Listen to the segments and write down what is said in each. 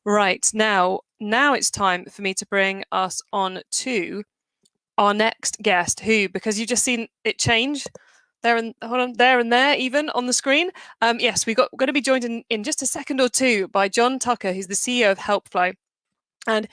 Right, now it's time for me to bring us on to our next guest, who, because you've just seen it change there and hold on, there and there, even on the screen. Yes, we're going to be joined in just a second or two by John Tucker, who's the CEO of HelpFlow. And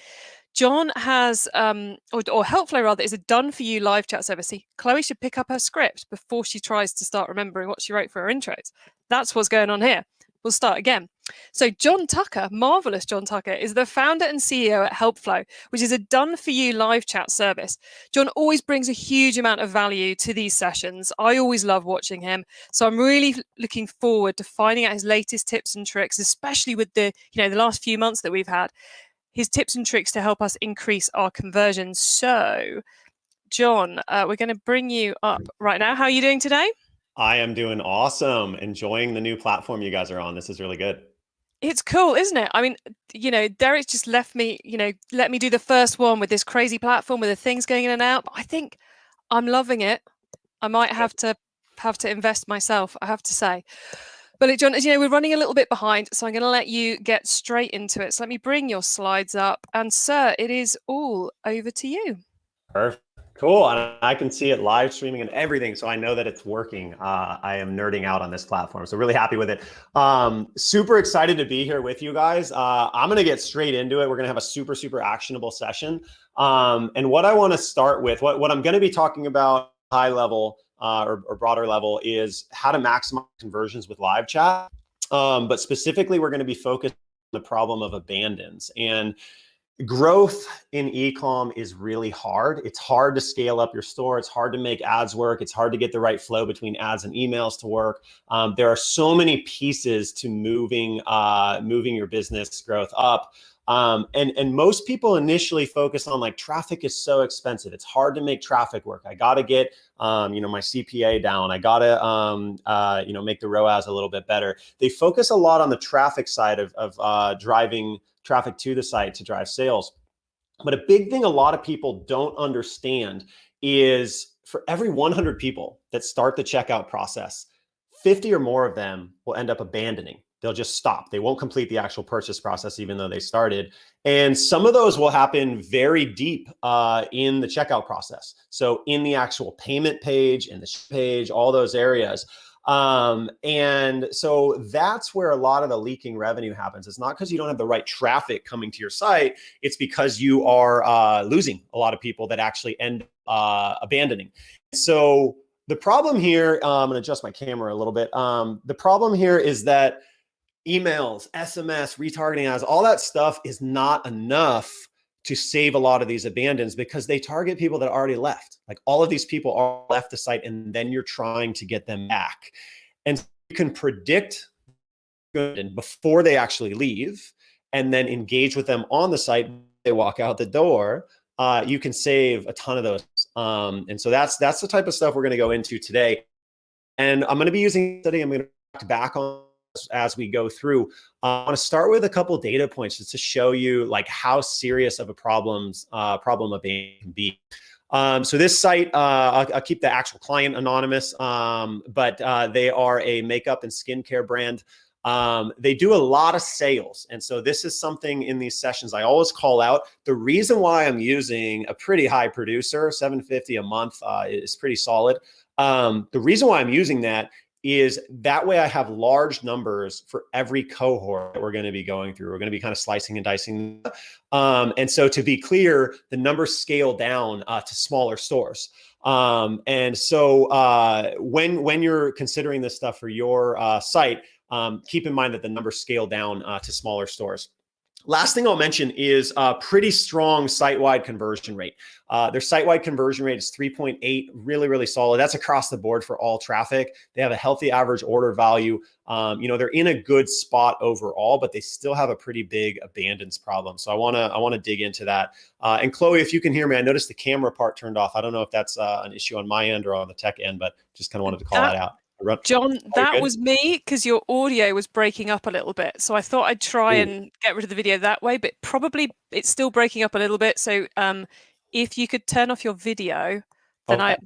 John has, or HelpFlow rather, is a done-for-you live chat service. See, Chloe should pick up her script before she tries to start remembering what she wrote for her intros. That's what's going on here. We'll start again. So John Tucker, marvelous John Tucker, is the founder and CEO at HelpFlow, which is a done-for-you live chat service. John always brings a huge amount of value to these sessions. I always love watching him. So I'm really looking forward to finding out his latest tips and tricks, especially with the last few months that we've had. His tips and tricks to help us increase our conversions. So, John, we're going to bring you up right now. How are you doing today? I am doing awesome. Enjoying the new platform you guys are on. This is really good. It's cool, isn't it? I mean, Derek's just left me, let me do the first one with this crazy platform with the things going in and out. But I think I'm loving it. I might have to invest myself, I have to say. But John, as you know, we're running a little bit behind, so I'm going to let you get straight into it. So let me bring your slides up. And sir, it is all over to you. Perfect. Cool. And I can see it live streaming and everything. So I know that it's working. I am nerding out on this platform. So really happy with it. Super excited to be here with you guys. I'm going to get straight into it. We're going to have a super, super actionable session. And what I want to start with, what I'm going to be talking about high level or broader level is how to maximize conversions with live chat. But specifically, we're going to be focused on the problem of abandons. And growth in e-com is really hard. It's hard to scale up your store. It's hard to make ads work. It's hard to get the right flow between ads and emails to work. There are so many pieces to moving your business growth up. And most people initially focus on like traffic is so expensive. It's hard to make traffic work. I got to get, my CPA down. I got to, make the ROAS a little bit better. They focus a lot on the traffic side of driving traffic to the site to drive sales. But a big thing a lot of people don't understand is for every 100 people that start the checkout process, 50 or more of them will end up abandoning. They'll just stop. They won't complete the actual purchase process, even though they started. And some of those will happen very deep in the checkout process. So in the actual payment page, in the page, all those areas. And so that's where a lot of the leaking revenue happens. It's not because you don't have the right traffic coming to your site. It's because you are losing a lot of people that actually end abandoning. So the problem here, I'm going to adjust my camera a little bit. The problem here is that emails, SMS, retargeting ads, all that stuff is not enough to save a lot of these abandons because they target people that already left. Like all of these people are left the site and then you're trying to get them back. And you can predict before they actually leave and then engage with them on the site. They walk out the door. You can save a ton of those. And so that's the type of stuff we're going to go into today. And I'm going to be using study. I'm going to back back on as we go through. I want to start with a couple of data points just to show you like how serious of a problem abandonment can be. So this site, I'll keep the actual client anonymous, but they are a makeup and skincare brand. They do a lot of sales. And so this is something in these sessions I always call out. The reason why I'm using a pretty high producer, $750 a month, is pretty solid. The reason why I'm using that is that way I have large numbers for every cohort that we're going to be going through. We're going to be kind of slicing and dicing. And so to be clear, the numbers scale down to smaller stores. And so when you're considering this stuff for your site, keep in mind that the numbers scale down to smaller stores. Last thing I'll mention is a pretty strong site-wide conversion rate. Their site-wide conversion rate is 3.8, really, really solid. That's across the board for all traffic. They have a healthy average order value. They're in a good spot overall, but they still have a pretty big abandons problem. So I wanna dig into that. And Chloe, if you can hear me, I noticed the camera part turned off. I don't know if that's an issue on my end or on the tech end, but just kind of wanted to call that out. John, that was me because your audio was breaking up a little bit. So I thought I'd try and get rid of the video that way, but probably it's still breaking up a little bit. So if you could turn off your video, then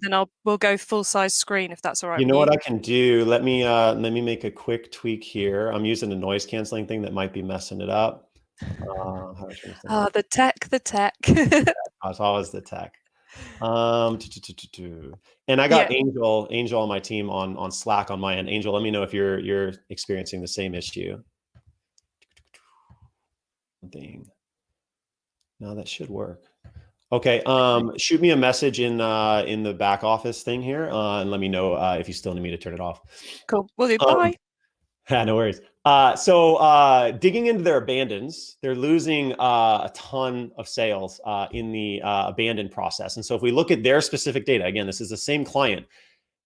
we'll go full size screen if that's all right. You know what I can do? Let me make a quick tweak here. I'm using a noise canceling thing that might be messing it up. How to turn Ah, the tech, the tech. It's always the tech. And I Yeah, got Angel on my team on Slack on my end. Angel, let me know if you're experiencing the same issue. Thing. No, that should work. Okay. Shoot me a message in the back office thing here, and let me know if you still need me to turn it off. cool. Will do. Um, Bye. no worries. Digging into their abandons, they're losing a ton of sales in the abandon process. And so if we look at their specific data, again, this is the same client.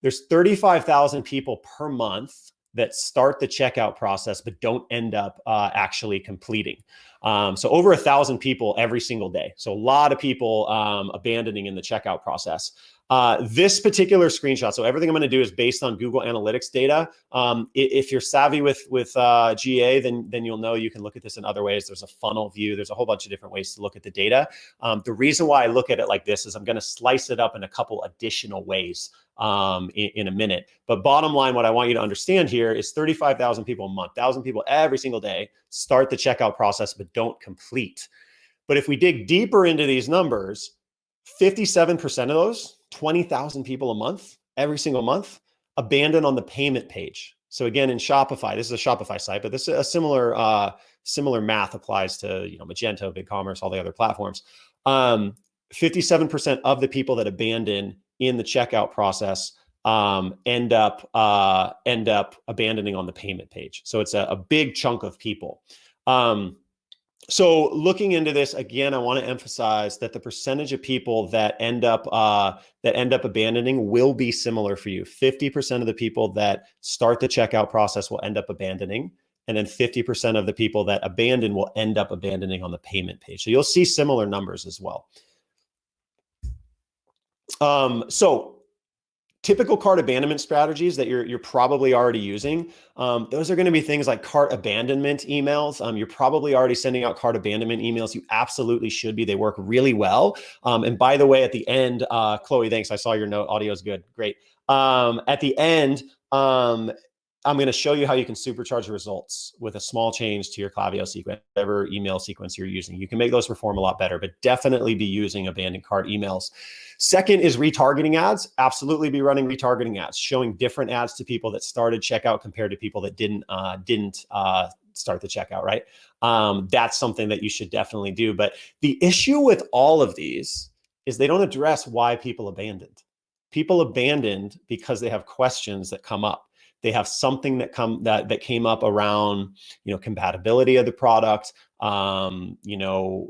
There's 35,000 people per month that start the checkout process but don't end up actually completing. So over 1,000 people every single day. So a lot of people abandoning in the checkout process. This particular screenshot, so everything I'm going to do is based on Google Analytics data. If you're savvy with GA, then you'll know you can look at this in other ways. There's a funnel view. There's a whole bunch of different ways to look at the data. The reason why I look at it like this is I'm going to slice it up in a couple additional ways in a minute. But bottom line, what I want you to understand here is 35,000 people a month, 1,000 people every single day start the checkout process but don't complete. But if we dig deeper into these numbers, 57% of those, 20,000 people a month, every single month, abandon on the payment page. So again, in Shopify, this is a Shopify site, but this is a similar math applies to Magento, BigCommerce, all the other platforms. 57% of the people that abandon in the checkout process end up abandoning on the payment page. So it's a big chunk of people. So looking into this again, I want to emphasize that the percentage of people that end up abandoning will be similar for you. 50% of the people that start the checkout process will end up abandoning, and then 50% of the people that abandon will end up abandoning on the payment page. So you'll see similar numbers as well. So typical cart abandonment strategies that you're probably already using, those are going to be things like cart abandonment emails. You're probably already sending out cart abandonment emails. You absolutely should be. They work really well. And by the way, at the end, Chloe, thanks. I saw your note. Audio is good. Great. At the end, I'm going to show you how you can supercharge the results with a small change to your Klaviyo sequence, whatever email sequence you're using. You can make those perform a lot better, but definitely be using abandoned cart emails. Second is retargeting ads. Absolutely be running retargeting ads, showing different ads to people that started checkout compared to people that didn't start the checkout, right? That's something that you should definitely do. But the issue with all of these is they don't address why people abandoned. People abandoned because they have questions that come up. They have something that came up around, compatibility of the product,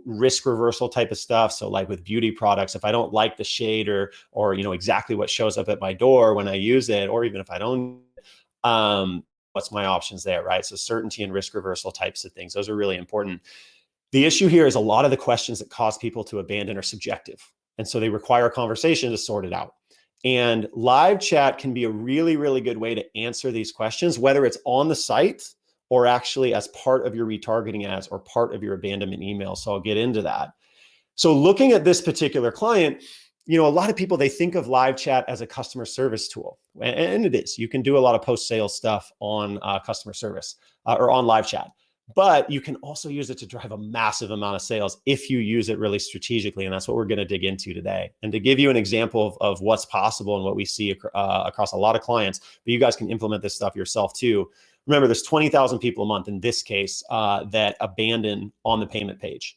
risk reversal type of stuff. So like with beauty products, if I don't like the shade or exactly what shows up at my door when I use it, or even if I don't, what's my options there, right? So certainty and risk reversal types of things. Those are really important. The issue here is a lot of the questions that cause people to abandon are subjective. And so they require a conversation to sort it out. And live chat can be a really, really good way to answer these questions, whether it's on the site or actually as part of your retargeting ads or part of your abandonment email. So I'll get into that. So looking at this particular client, a lot of people, they think of live chat as a customer service tool. And it is. You can do a lot of post-sales stuff on customer service or on live chat. But you can also use it to drive a massive amount of sales if you use it really strategically. And that's what we're going to dig into today. And to give you an example of what's possible and what we see across a lot of clients, but you guys can implement this stuff yourself too. Remember, there's 20,000 people a month in this case that abandon on the payment page.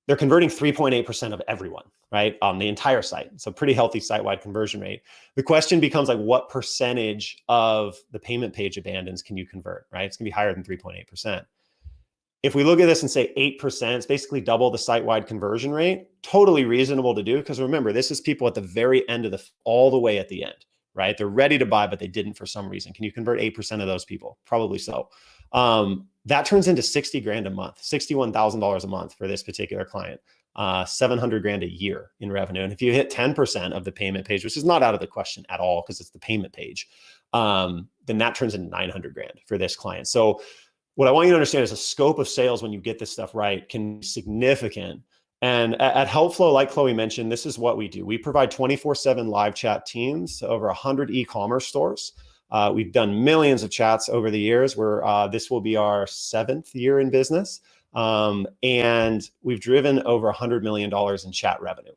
They're converting 3.8% of everyone, right, on the entire site. So pretty healthy site-wide conversion rate. The question becomes like, what percentage of the payment page abandons can you convert, right? It's going to be higher than 3.8%. If we look at this and say 8%, it's basically double the site-wide conversion rate. Totally reasonable to do, because remember, this is people at the very end of all the way at the end, right? They're ready to buy, but they didn't for some reason. Can you convert 8% of those people? Probably so. That turns into 60 grand a month, $61,000 a month for this particular client, 700 grand a year in revenue. And if you hit 10% of the payment page, which is not out of the question at all, because it's the payment page, then that turns into 900 grand for this client. So what I want you to understand is the scope of sales when you get this stuff right can be significant. And at HelpFlow, like Chloe mentioned, this is what we do. We provide 24/7 live chat teams to over 100 e-commerce stores. We've done millions of chats over the years. This will be our 7th year in business. And we've driven over $100 million in chat revenue.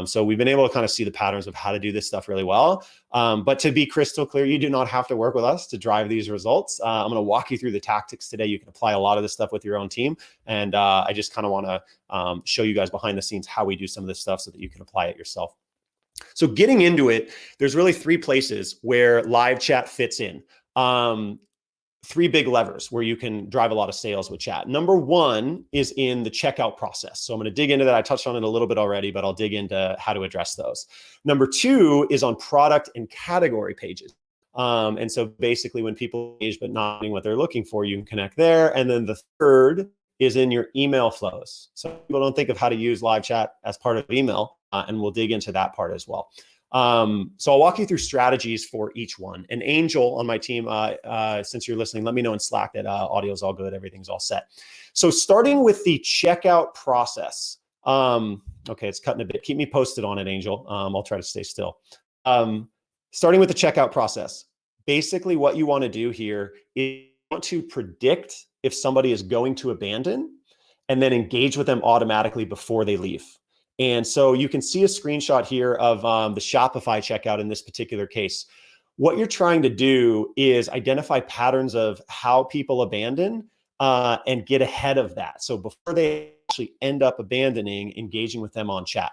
So we've been able to kind of see the patterns of how to do this stuff really well. But to be crystal clear, you do not have to work with us to drive these results. I'm going to walk you through the tactics today. You can apply a lot of this stuff with your own team. And I just kind of want to show you guys behind the scenes how we do some of this stuff so that you can apply it yourself. So getting into it, there's really three places where live chat fits in. Three big levers where you can drive a lot of sales with chat. Number one is in the checkout process. So I'm going to dig into that. I touched on it a little bit already, but I'll dig into how to address those. Number two is on product and category pages. And so basically when people engage but not knowing what they're looking for, you can connect there. And then the third is in your email flows. So people don't think of how to use live chat as part of email, and we'll dig into that part as well. So I'll walk you through strategies for each one. And Angel on my team, since you're listening, let me know in Slack that audio's all good, everything's all set. So starting with the checkout process. Okay, it's cutting a bit. Keep me posted on it, Angel. I'll try to stay still. Starting with the checkout process. Basically what you want to do here is you want to predict if somebody is going to abandon and then engage with them automatically before they leave. And so you can see a screenshot here of the Shopify checkout in this particular case. What you're trying to do is identify patterns of how people abandon and get ahead of that. So before they actually end up abandoning, engaging with them on chat.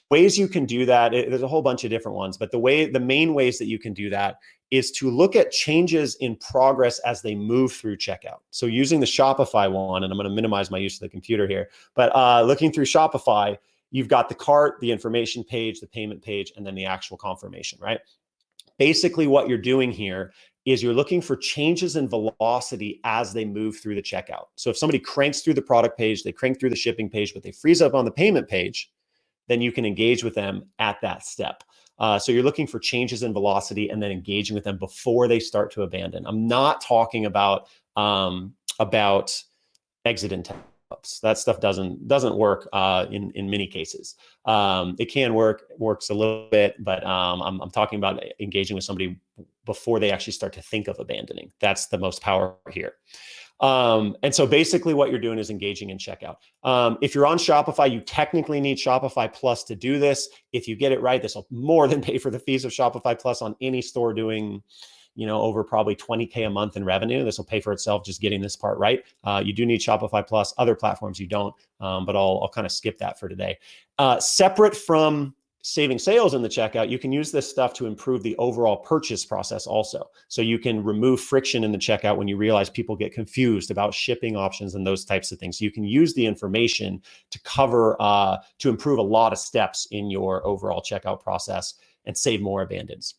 Ways you can do that, there's a whole bunch of different ones, but the main ways that you can do that is to look at changes in progress as they move through checkout. So using the Shopify one, and I'm going to minimize my use of the computer here, but looking through Shopify, you've got the cart, the information page, the payment page, and then the actual confirmation, right? Basically what you're doing here is you're looking for changes in velocity as they move through the checkout. So if somebody cranks through the product page, they crank through the shipping page, but they freeze up on the payment page, then you can engage with them at that step. So you're looking for changes in velocity and then engaging with them before they start to abandon. I'm not talking about exit intent. That stuff doesn't work in many cases. It can work, works a little bit, but I'm talking about engaging with somebody before they actually start to think of abandoning. That's the most power here. And so basically what you're doing is engaging in checkout. If you're on Shopify, you technically need Shopify Plus to do this. If you get it right, this will more than pay for the fees of Shopify Plus on any store doing over probably 20K a month in revenue. This will pay for itself just getting this part right. You do need Shopify Plus. Other platforms you don't, but I'll kind of skip that for today. Separate from saving sales in the checkout, you can use this stuff to improve the overall purchase process also. So you can remove friction in the checkout when you realize people get confused about shipping options and those types of things. So you can use the information to cover, to improve a lot of steps in your overall checkout process and save more abandons.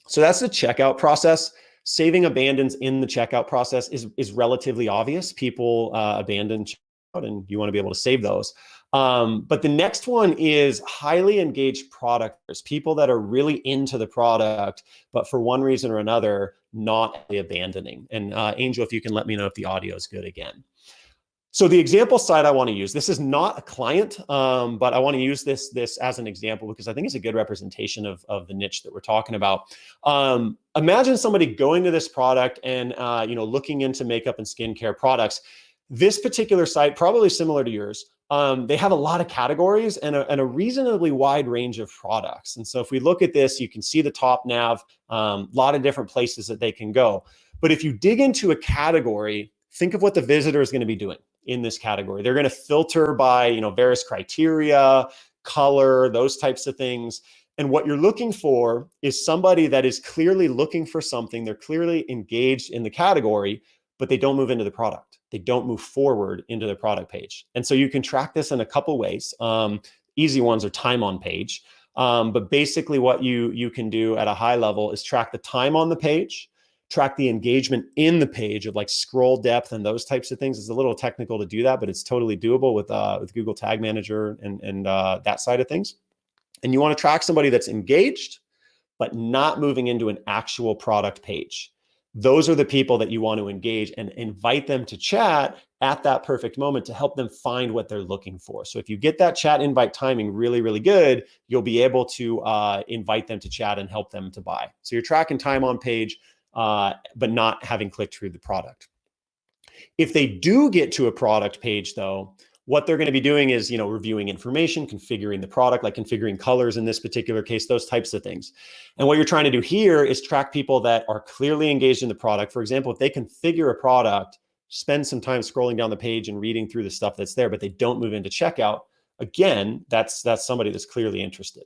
So that's the checkout process. Saving abandons in the checkout process is relatively obvious. People abandon checkout and you want to be able to save those. But the next one is highly engaged productors, people that are really into the product, but for one reason or another, not abandoning. And Angel, if you can let me know if the audio is good again. So the example side I want to use, this is not a client, but I want to use this as an example because I think it's a good representation of the niche that we're talking about. Imagine somebody going to this product and looking into makeup and skincare products. This particular site, probably similar to yours, they have a lot of categories and a reasonably wide range of products. And so if we look at this, you can see the top nav, a lot of different places that they can go. But if you dig into a category, think of what the visitor is going to be doing in this category. They're going to filter by, various criteria, color, those types of things. And what you're looking for is somebody that is clearly looking for something. They're clearly engaged in the category, but they don't move into the product. They don't move forward into the product page. And so you can track this in a couple ways. Easy ones are time on page. But basically what you can do at a high level is track the time on the page, track the engagement in the page of like scroll depth and those types of things. It's a little technical to do that, but it's totally doable with Google Tag Manager and that side of things. And you want to track somebody that's engaged, but not moving into an actual product page. Those are the people that you want to engage and invite them to chat at that perfect moment to help them find what they're looking for. So if you get that chat invite timing really, really good, you'll be able to invite them to chat and help them to buy. So you're tracking time on page, but not having clicked through the product. If they do get to a product page though, what they're going to be doing is, reviewing information, configuring the product, like configuring colors in this particular case, those types of things. And what you're trying to do here is track people that are clearly engaged in the product. For example, if they configure a product, spend some time scrolling down the page and reading through the stuff that's there, but they don't move into checkout, again, that's somebody that's clearly interested.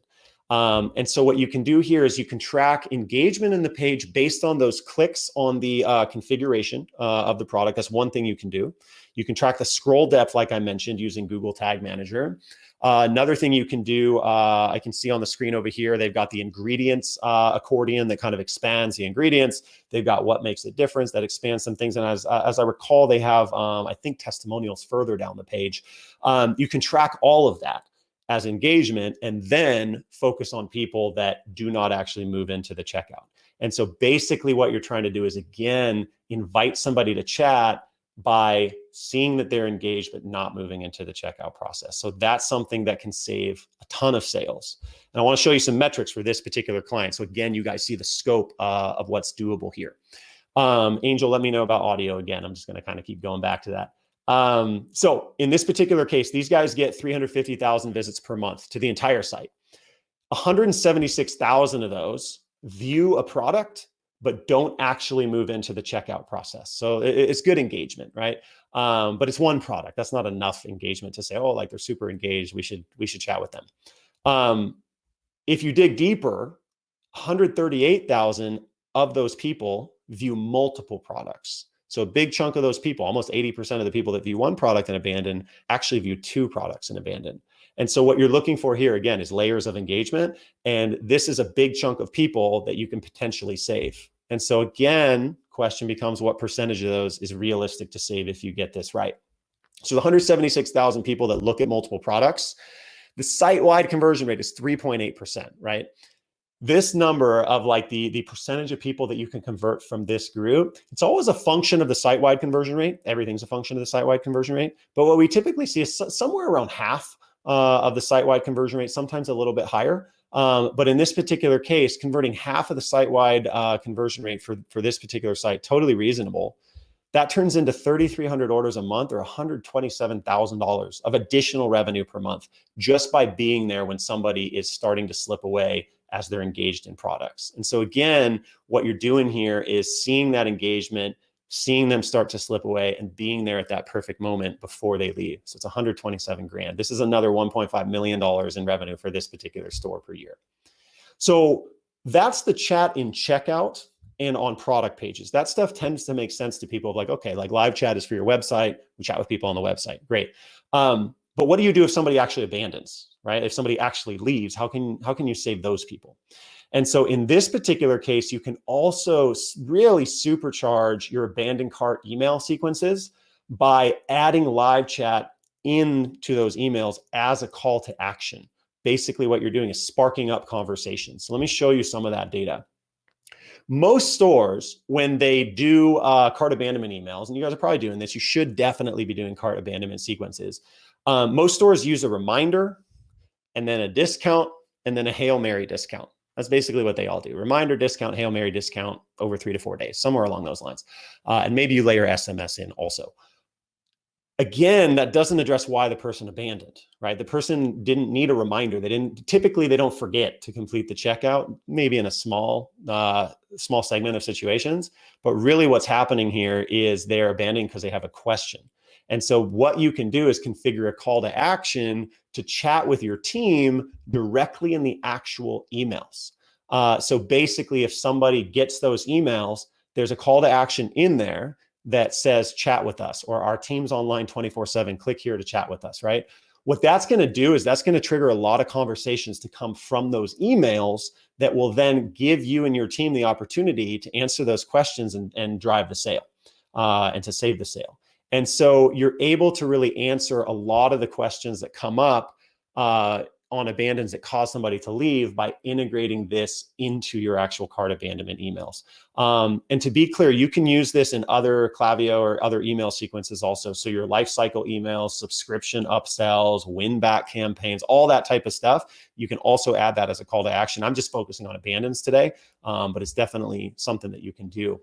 And so what you can do here is you can track engagement in the page based on those clicks on the configuration of the product. That's one thing you can do. You can track the scroll depth, like I mentioned, using Google Tag Manager. Another thing you can do, I can see on the screen over here, they've got the ingredients accordion that kind of expands the ingredients. They've got what makes a difference that expands some things. And as I recall, they have, I think, testimonials further down the page. You can track all of that as engagement and then focus on people that do not actually move into the checkout. And so basically what you're trying to do is, again, invite somebody to chat by seeing that they're engaged but not moving into the checkout process. So that's something that can save a ton of sales. And I want to show you some metrics for this particular client. So again, you guys see the scope of what's doable here. Angel, let me know about audio again. I'm just going to kind of keep going back to that. So in this particular case, these guys get 350,000 visits per month to the entire site. 176,000 of those view a product, but don't actually move into the checkout process. So it's good engagement, right? But it's one product. That's not enough engagement to say, oh, like they're super engaged. We should chat with them. If you dig deeper, 138,000 of those people view multiple products. So a big chunk of those people, almost 80% of the people that view one product in Abandon actually view two products in Abandon. And so what you're looking for here, again, is layers of engagement. And this is a big chunk of people that you can potentially save. And so again, question becomes, what percentage of those is realistic to save if you get this right? So the 176,000 people that look at multiple products, the site-wide conversion rate is 3.8%, right? This number of like the percentage of people that you can convert from this group, it's always a function of the site-wide conversion rate. Everything's a function of the site-wide conversion rate. But what we typically see is somewhere around half of the site-wide conversion rate, sometimes a little bit higher. But in this particular case, converting half of the site-wide conversion rate for this particular site, totally reasonable. That turns into 3,300 orders a month or $127,000 of additional revenue per month just by being there when somebody is starting to slip away as they're engaged in products. And so again, what you're doing here is seeing that engagement, seeing them start to slip away and being there at that perfect moment before they leave. So it's 127 grand. This is another $1.5 million in revenue for this particular store per year. So that's the chat in checkout and on product pages. That stuff tends to make sense to people, like, okay, like live chat is for your website. We chat with people on the website. Great. But what do you do if somebody actually abandons, right? If somebody actually leaves, how can you save those people? And so in this particular case, you can also really supercharge your abandoned cart email sequences by adding live chat into those emails as a call to action. Basically, what you're doing is sparking up conversations. So let me show you some of that data. Most stores, when they do cart abandonment emails, and you guys are probably doing this, you should definitely be doing cart abandonment sequences. Most stores use a reminder and then a discount and then a Hail Mary discount. That's basically what they all do. Reminder, discount, Hail Mary discount over 3 to 4 days, somewhere along those lines. And maybe you layer SMS in also. Again, that doesn't address why the person abandoned, right? The person didn't need a reminder. Typically they don't forget to complete the checkout, maybe in a small segment of situations. But really what's happening here is they're abandoning because they have a question. And so what you can do is configure a call to action to chat with your team directly in the actual emails. So basically, if somebody gets those emails, there's a call to action in there that says chat with us, or our team's online 24/7, click here to chat with us, right? What that's going to do is that's going to trigger a lot of conversations to come from those emails that will then give you and your team the opportunity to answer those questions and drive the sale and to save the sale. And so you're able to really answer a lot of the questions that come up on abandons that cause somebody to leave by integrating this into your actual cart abandonment emails. And to be clear, you can use this in other Klaviyo or other email sequences also. So your life cycle emails, subscription upsells, win back campaigns, all that type of stuff. You can also add that as a call to action. I'm just focusing on abandons today, but it's definitely something that you can do.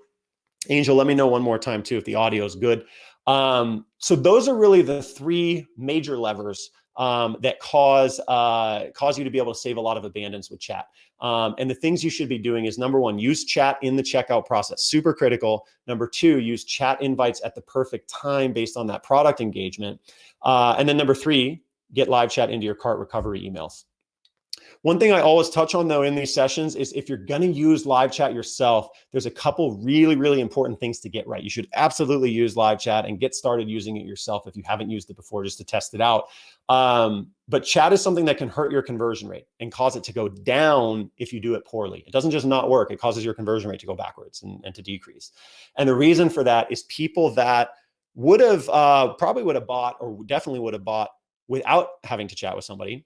Angel, let me know one more time too if the audio is good. So those are really the three major levers that cause you to be able to save a lot of abandons with chat. And the things you should be doing is, number one, use chat in the checkout process, super critical. Number two, use chat invites at the perfect time based on that product engagement. And then number three, get live chat into your cart recovery emails. One thing I always touch on though in these sessions is, if you're going to use live chat yourself, there's a couple really, really important things to get right. You should absolutely use live chat and get started using it yourself if you haven't used it before, just to test it out. But chat is something that can hurt your conversion rate and cause it to go down if you do it poorly. It doesn't just not work, it causes your conversion rate to go backwards and to decrease. And the reason for that is people that would have probably would have bought, or definitely would have bought without having to chat with somebody,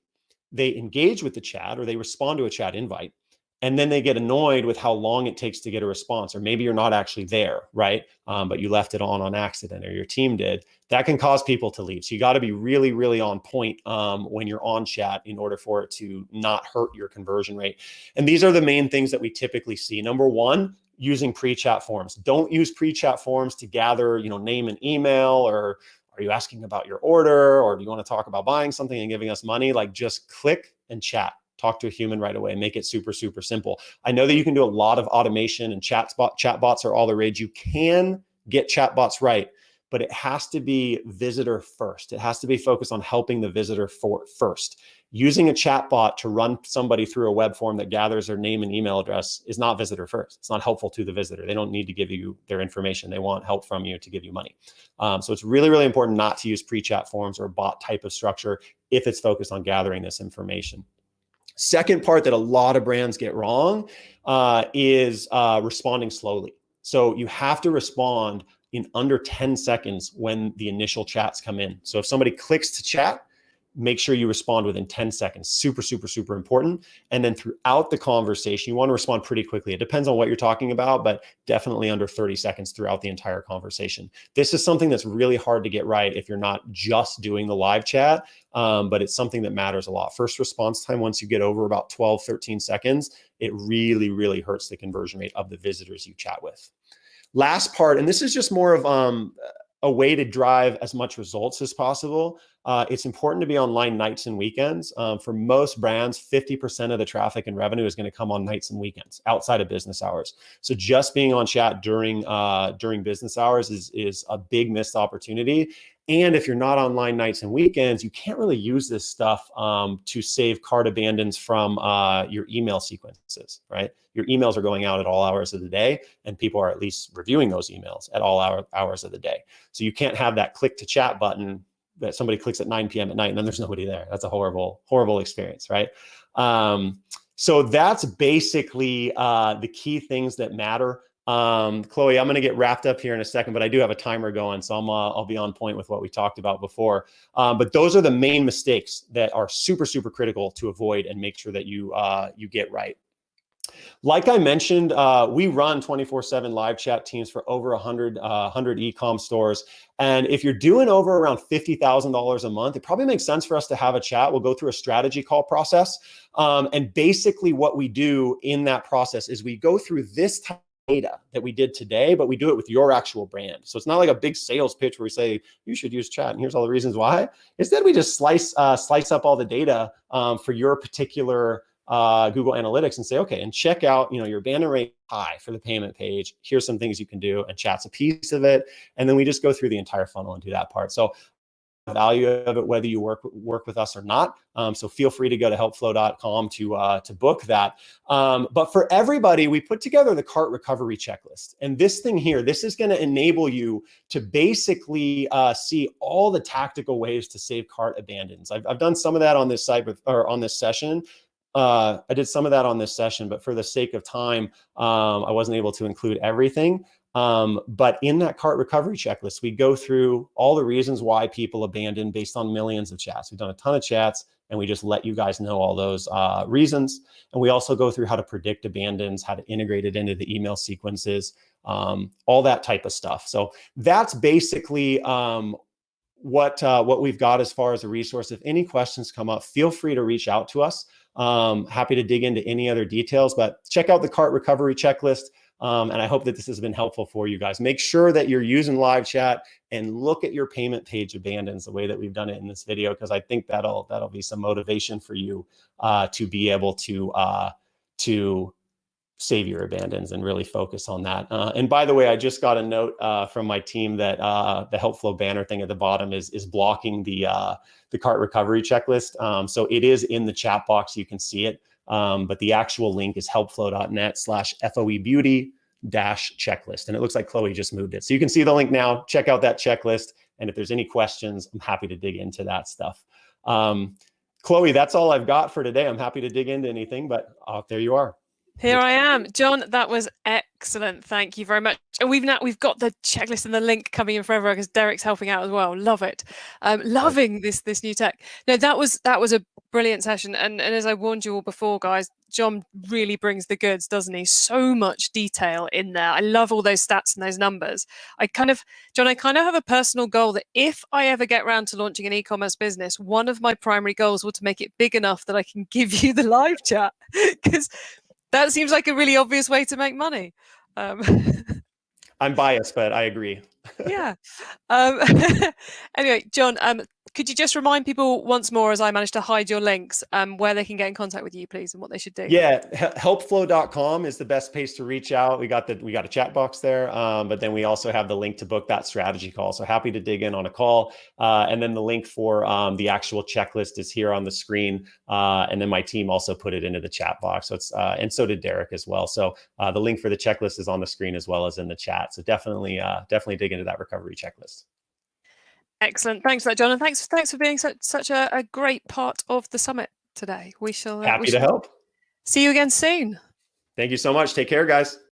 they engage with the chat or they respond to a chat invite, and then they get annoyed with how long it takes to get a response, or maybe you're not actually there, right? But you left it on accident, or your team did. That can cause people to leave. So you got to be really, really on point when you're on chat in order for it to not hurt your conversion rate. And these are the main things that we typically see. Number one, using pre-chat forms. Don't use pre-chat forms to gather, name and email, or are you asking about your order, or do you want to talk about buying something and giving us money? Like, just click and chat. Talk to a human right away. Make it super, super simple. I know that you can do a lot of automation, and chatbots are all the rage. You can get chatbots right, but it has to be visitor first. It has to be focused on helping the visitor first. Using a chatbot to run somebody through a web form that gathers their name and email address is not visitor first. It's not helpful to the visitor. They don't need to give you their information. They want help from you to give you money. So it's really, really important not to use pre-chat forms or bot type of structure if it's focused on gathering this information. Second part that a lot of brands get wrong is responding slowly. So you have to respond in under 10 seconds when the initial chats come in. So if somebody clicks to chat, make sure you respond within 10 seconds. Super, super, super important. And then throughout the conversation, you want to respond pretty quickly. It depends on what you're talking about, but definitely under 30 seconds throughout the entire conversation. This is something that's really hard to get right if you're not just doing the live chat, but it's something that matters a lot. First response time, once you get over about 12, 13 seconds, it really, really hurts the conversion rate of the visitors you chat with. Last part, and this is just more of a way to drive as much results as possible. It's important to be online nights and weekends. For most brands, 50% of the traffic and revenue is going to come on nights and weekends outside of business hours. So just being on chat during business hours is a big missed opportunity. And if you're not online nights and weekends, you can't really use this stuff to save cart abandons from your email sequences, right? Your emails are going out at all hours of the day, and people are at least reviewing those emails at all hours of the day. So you can't have that click to chat button that somebody clicks at 9 p.m. at night and then there's nobody there. That's a horrible, horrible experience, right? So that's basically the key things that matter. Chloe, I'm going to get wrapped up here in a second, but I do have a timer going, so I'll be on point with what we talked about before. But those are the main mistakes that are super, super critical to avoid and make sure that you get right. Like I mentioned, we run 24/7 live chat teams for over 100 e-com stores. And if you're doing over around $50,000 a month, it probably makes sense for us to have a chat. We'll go through a strategy call process. And basically what we do in that process is we go through this type of data that we did today, but we do it with your actual brand. So it's not like a big sales pitch where we say, you should use chat and here's all the reasons why. Instead, we just slice up all the data for your particular Google Analytics and say, okay, and check out, your abandon rate high for the payment page. Here's some things you can do, and chat's a piece of it. And then we just go through the entire funnel and do that part. So value of it, whether you work with us or not. So feel free to go to helpflow.com to book that. But for everybody, we put together the cart recovery checklist. And this thing here, this is going to enable you to basically see all the tactical ways to save cart abandons. I've done some of that on this site on this session. I did some of that on this session, but for the sake of time, I wasn't able to include everything. But in that cart recovery checklist, we go through all the reasons why people abandon based on millions of chats. We've done a ton of chats, and we just let you guys know all those reasons. And we also go through how to predict abandons, how to integrate it into the email sequences, all that type of stuff. So that's basically what we've got as far as a resource. If any questions come up, feel free to reach out to us. Happy to dig into any other details, but check out the cart recovery checklist. And I hope that this has been helpful for you guys. Make sure that you're using live chat and look at your payment page abandons the way that we've done it in this video, because I think that'll be some motivation for you to be able to save your abandons and really focus on that. And by the way, I just got a note from my team that the HelpFlow banner thing at the bottom is blocking the cart recovery checklist. So it is in the chat box. You can see it. But the actual link is helpflow.net/FOEbeauty-checklist. And it looks like Chloe just moved it. So you can see the link now. Check out that checklist. And if there's any questions, I'm happy to dig into that stuff. Chloe, that's all I've got for today. I'm happy to dig into anything, but there you are. Here I am. John, that was excellent. Thank you very much. And we've got the checklist and the link coming in forever because Derek's helping out as well. Love it. Loving this new tech. No, that was a brilliant session. And as I warned you all before, guys, John really brings the goods, doesn't he? So much detail in there. I love all those stats and those numbers. John, I kind of have a personal goal that if I ever get around to launching an e-commerce business, one of my primary goals will to make it big enough that I can give you the live chat, because that seems like a really obvious way to make money. I'm biased, but I agree. Yeah. Anyway, John, could you just remind people once more, as I managed to hide your links, where they can get in contact with you, please, and what they should do? Yeah, helpflow.com is the best place to reach out. We got a chat box there, but then we also have the link to book that strategy call. So happy to dig in on a call. And then the link for the actual checklist is here on the screen. And then my team also put it into the chat box. So it's and so did Derek as well. So the link for the checklist is on the screen as well as in the chat. So definitely dig into that recovery checklist. Excellent. Thanks for that, John. And thanks for being such a great part of the summit today. We shall happy to help. See you again soon. Thank you so much. Take care, guys.